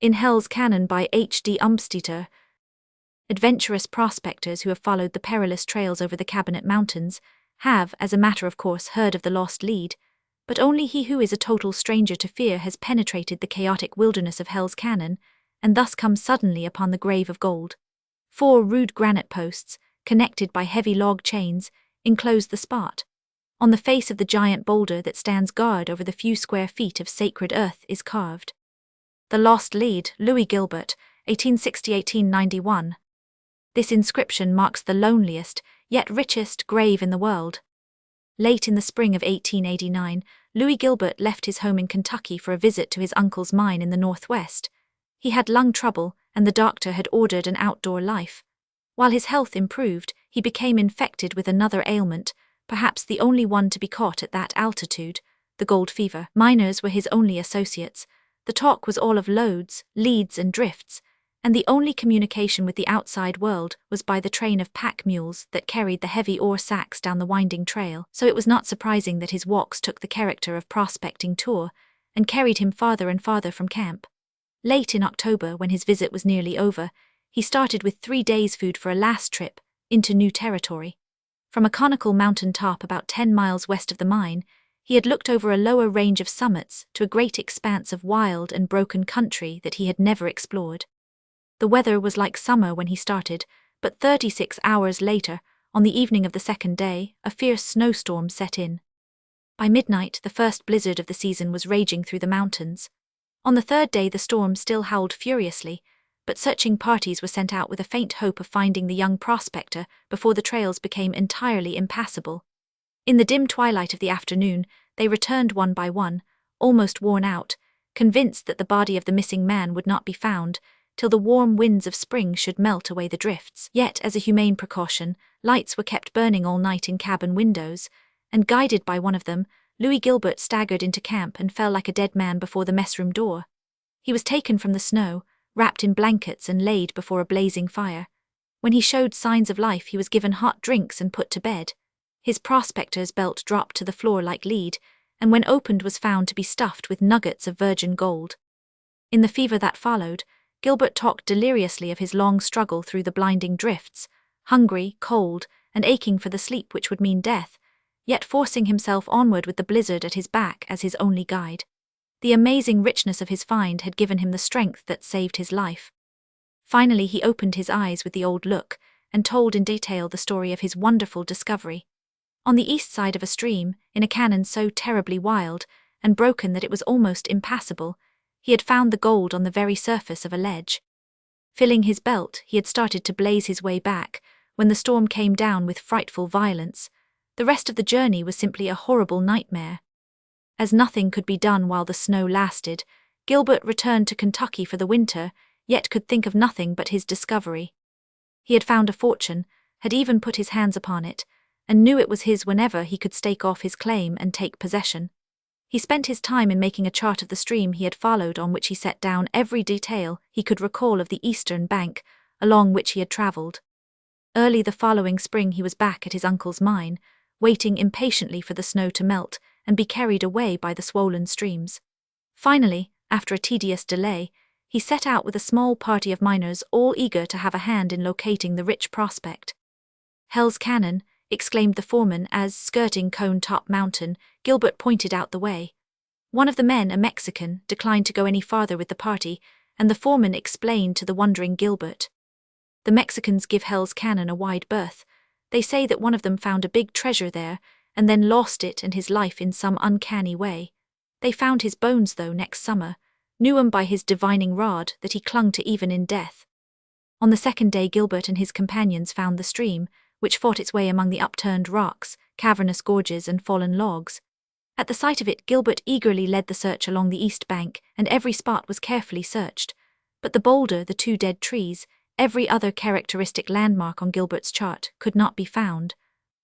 In HELLS canon by H D Umbstaetter, adventurous prospectors who have followed the perilous trails over the Cabinet Mountains have, as a matter of course, heard of the lost lead, but only he who is a total stranger to fear has penetrated the chaotic wilderness of HELLS canon, and thus comes suddenly upon the grave of gold. 4 rude granite posts, connected by heavy log chains, enclose the spot. On the face of the giant boulder that stands guard over the few square feet of sacred earth is carved: "The Lost Lead, Louis Gilbert, 1860–1891. This inscription marks the loneliest, yet richest, grave in the world. Late in the spring of 1889, Louis Gilbert left his home in Kentucky for a visit to his uncle's mine in the northwest. He had lung trouble, and the doctor had ordered an outdoor life. While his health improved, he became infected with another ailment, perhaps the only one to be caught at that altitude, the gold fever. Miners were his only associates. The talk was all of loads, leads, and drifts, and the only communication with the outside world was by the train of pack mules that carried the heavy ore sacks down the winding trail. So it was not surprising that his walks took the character of prospecting tour and carried him farther and farther from camp. Late in October, when his visit was nearly over, he started with 3 days' food for a last trip into new territory. From a conical mountain top about 10 miles west of the mine, he had looked over a lower range of summits to a great expanse of wild and broken country that he had never explored. The weather was like summer when he started, but 36 hours later, on the evening of the second day, a fierce snowstorm set in. By midnight, the first blizzard of the season was raging through the mountains. On the third day, the storm still howled furiously, but searching parties were sent out with a faint hope of finding the young prospector before the trails became entirely impassable. In the dim twilight of the afternoon, they returned one by one, almost worn out, convinced that the body of the missing man would not be found till the warm winds of spring should melt away the drifts. Yet, as a humane precaution, lights were kept burning all night in cabin windows, and guided by one of them, Louis Gilbert staggered into camp and fell like a dead man before the messroom door. He was taken from the snow, wrapped in blankets and laid before a blazing fire. When he showed signs of life, he was given hot drinks and put to bed. His prospector's belt dropped to the floor like lead, and when opened was found to be stuffed with nuggets of virgin gold. In the fever that followed, Gilbert talked deliriously of his long struggle through the blinding drifts, hungry, cold, and aching for the sleep which would mean death, yet forcing himself onward with the blizzard at his back as his only guide. The amazing richness of his find had given him the strength that saved his life. Finally he opened his eyes with the old look, and told in detail the story of his wonderful discovery. On the east side of a stream, in a canon so terribly wild and broken that it was almost impassable, he had found the gold on the very surface of a ledge. Filling his belt, he had started to blaze his way back, when the storm came down with frightful violence. The rest of the journey was simply a horrible nightmare. As nothing could be done while the snow lasted, Gilbert returned to Kentucky for the winter, yet could think of nothing but his discovery. He had found a fortune, had even put his hands upon it, and knew it was his whenever he could stake off his claim and take possession. He spent his time in making a chart of the stream he had followed, on which he set down every detail he could recall of the eastern bank, along which he had travelled. Early the following spring he was back at his uncle's mine, waiting impatiently for the snow to melt and be carried away by the swollen streams. Finally, after a tedious delay, he set out with a small party of miners, all eager to have a hand in locating the rich prospect. "HELLS canon," exclaimed the foreman as, skirting Cone Top Mountain, Gilbert pointed out the way. One of the men, a Mexican, declined to go any farther with the party, and the foreman explained to the wondering Gilbert. "The Mexicans give HELLS canon a wide berth. They say that one of them found a big treasure there, and then lost it and his life in some uncanny way. They found his bones, though, next summer, knew him by his divining rod that he clung to even in death." On the second day Gilbert and his companions found the stream, which fought its way among the upturned rocks, cavernous gorges, and fallen logs. At the sight of it, Gilbert eagerly led the search along the east bank, and every spot was carefully searched. But the boulder, the 2 dead trees, every other characteristic landmark on Gilbert's chart, could not be found.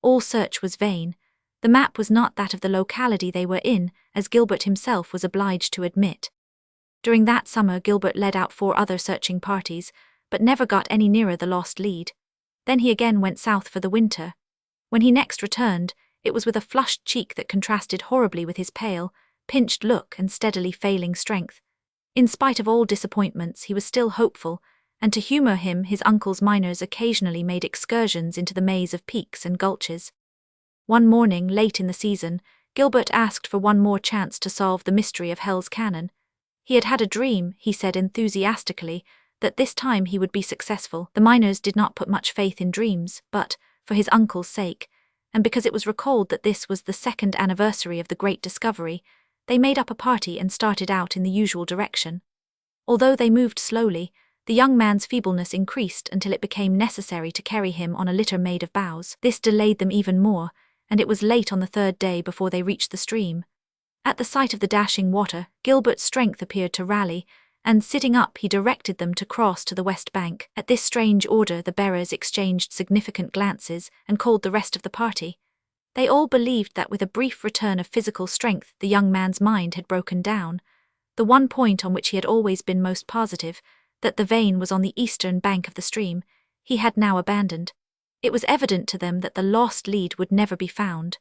All search was vain. The map was not that of the locality they were in, as Gilbert himself was obliged to admit. During that summer Gilbert led out 4 other searching parties, but never got any nearer the lost lead. Then he again went south for the winter. When he next returned, it was with a flushed cheek that contrasted horribly with his pale, pinched look and steadily failing strength. In spite of all disappointments, he was still hopeful, and to humor him, his uncle's miners occasionally made excursions into the maze of peaks and gulches. One morning, late in the season, Gilbert asked for one more chance to solve the mystery of HELLS Cannon. He had had a dream, he said enthusiastically, that this time he would be successful. The miners did not put much faith in dreams, but, for his uncle's sake, and because it was recalled that this was the second anniversary of the great discovery, they made up a party and started out in the usual direction. Although they moved slowly, the young man's feebleness increased until it became necessary to carry him on a litter made of boughs. This delayed them even more, and it was late on the third day before they reached the stream. At the sight of the dashing water, Gilbert's strength appeared to rally, and sitting up he directed them to cross to the west bank. At this strange order the bearers exchanged significant glances and called the rest of the party. They all believed that with a brief return of physical strength the young man's mind had broken down. The one point on which he had always been most positive, that the vein was on the eastern bank of the stream, he had now abandoned. It was evident to them that the lost lead would never be found.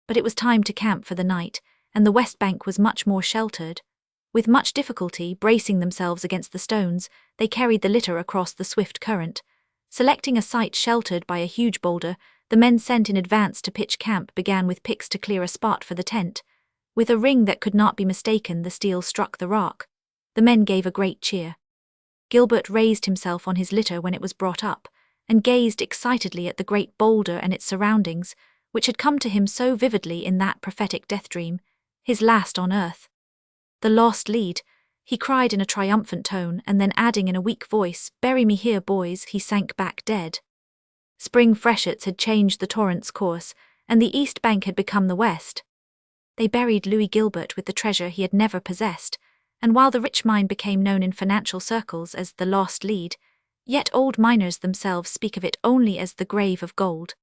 But it was time to camp for the night, and the west bank was much more sheltered. With much difficulty, bracing themselves against the stones, they carried the litter across the swift current. Selecting a site sheltered by a huge boulder, the men sent in advance to pitch camp began with picks to clear a spot for the tent. With a ring that could not be mistaken, the steel struck the rock. The men gave a great cheer. Gilbert raised himself on his litter when it was brought up, and gazed excitedly at the great boulder and its surroundings, which had come to him so vividly in that prophetic death dream, his last on earth. The lost lead, he cried in a triumphant tone, and then adding in a weak voice, "Bury me here, boys," he sank back dead. Spring freshets had changed the torrent's course, and the east bank had become the west. They buried Louis Gilbert with the treasure he had never possessed, and while the rich mine became known in financial circles as the lost lead, yet old miners themselves speak of it only as the grave of gold.